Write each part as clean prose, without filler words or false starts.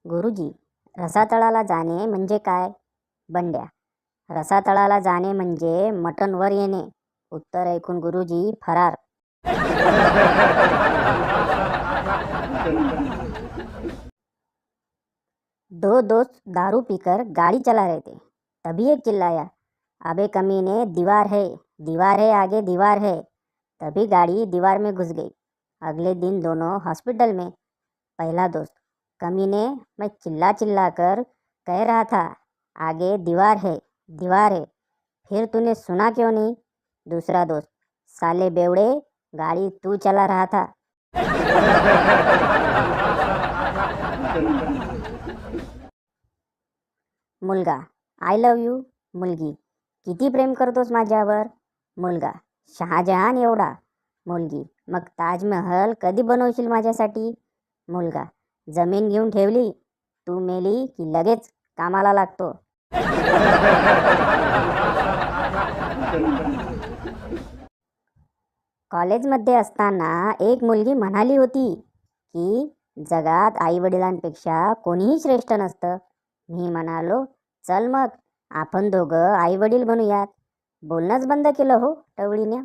गुरुजी, रसातळाला जाणे म्हणजे काय? बंड्या, रसातळाला जाणे म्हणजे मटण वर येणे. उत्तर ऐकून गुरुजी फरार. दो दोस्त दारू पीकर गाड़ी चला रहे थे, तभी एक चिल्लाया, अबे कमीने, दीवार है आगे दीवार है। तभी गाड़ी दीवार में घुस गई। अगले दिन दोनों हॉस्पिटल में। पहला दोस्त, कमीने, मैं चिल्ला चिल्ला कर कह रहा था आगे दीवार है दीवार है, फिर तूने सुना क्यों नहीं? दूसरा दोस्त, साले बेवड़े, गाड़ी तू चला रहा था। मुलगा, आय लव यू. मुलगी, किती प्रेम करतोस माझ्यावर? मुलगा, शहाजहान एवढा. मुलगी, मग ताजमहल कधी बनवशील माझ्यासाठी? मुलगा, जमीन घेऊन ठेवली, तू मेली की लगेच कामाला लागतो. कॉलेजमध्ये असताना एक मुलगी म्हणाली होती की जगात आई वडिलांपेक्षा कोणीही श्रेष्ठ नसतं. मी म्हणालो, चल मग आपण दोघं आई वडील बनूयात. बोलणंच बंद केलं हो टवळीने.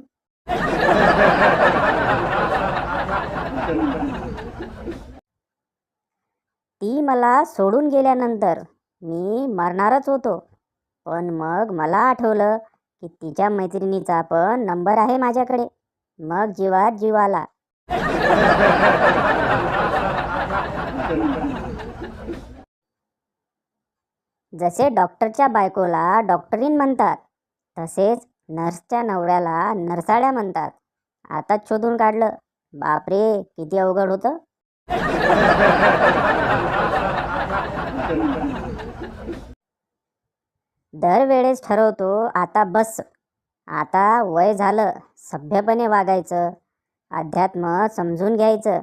ती मला सोडून गेल्यानंतर मी मरणारच होतो, पण मग मला आठवलं की तिच्या मैत्रिणीचा पण नंबर आहे माझ्याकडे. मग जीवात जीव आला. जसे डॉक्टरच्या बायकोला डॉक्टरीन म्हणतात, तसेच नर्सच्या नवऱ्याला नरसाळ्या म्हणतात. आताच शोधून काढलं. बापरे, किती अवघड होतं. दरवेळेस ठरवतो आता बस, आता वय झालं, सभ्यपणे वागायचं, अध्यात्म समजून घ्यायचं.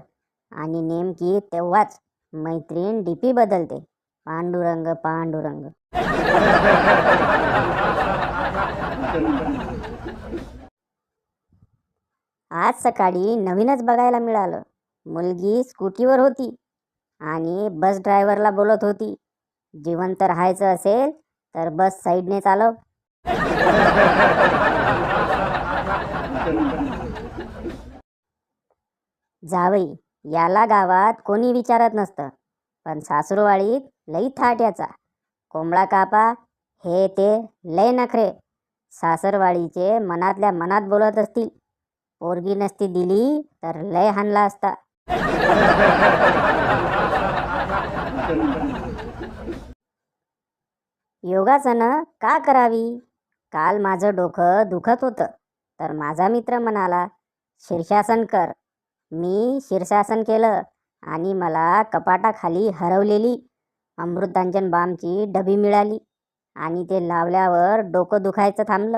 आणि नेमकी तेव्हाच मैत्रीण डीपी बदलते. पांडुरंग पांडुरंग. आज सकाळी नवीनच बघायला मिळालं. मुलगी स्कूटीवर होती आणि बस ड्रायव्हरला बोलत होती, जिवंत राहायचं असेल तर बस साईडने चालव. जावई, याला गावात कोणी विचारत नसतं, पण सासूरवाडीत लई थाट याचा. कोंबडा कापा, हे ते लय नखरे. सासरवाडीचे मनातल्या मनात बोलत असतील, पोरगी नसती दिली तर लय हाणला असता. योगासनं का करावी? काल माझं डोकं दुखत होतं, तर माझा मित्र म्हणाला, शीर्षासन कर. मी शीर्षासन केलं आणि मला कपाटाखाली हरवलेली अमृतांजन बामची डबी मिळाली आणि ते लावल्यावर डोकं दुखायचं थांबलं.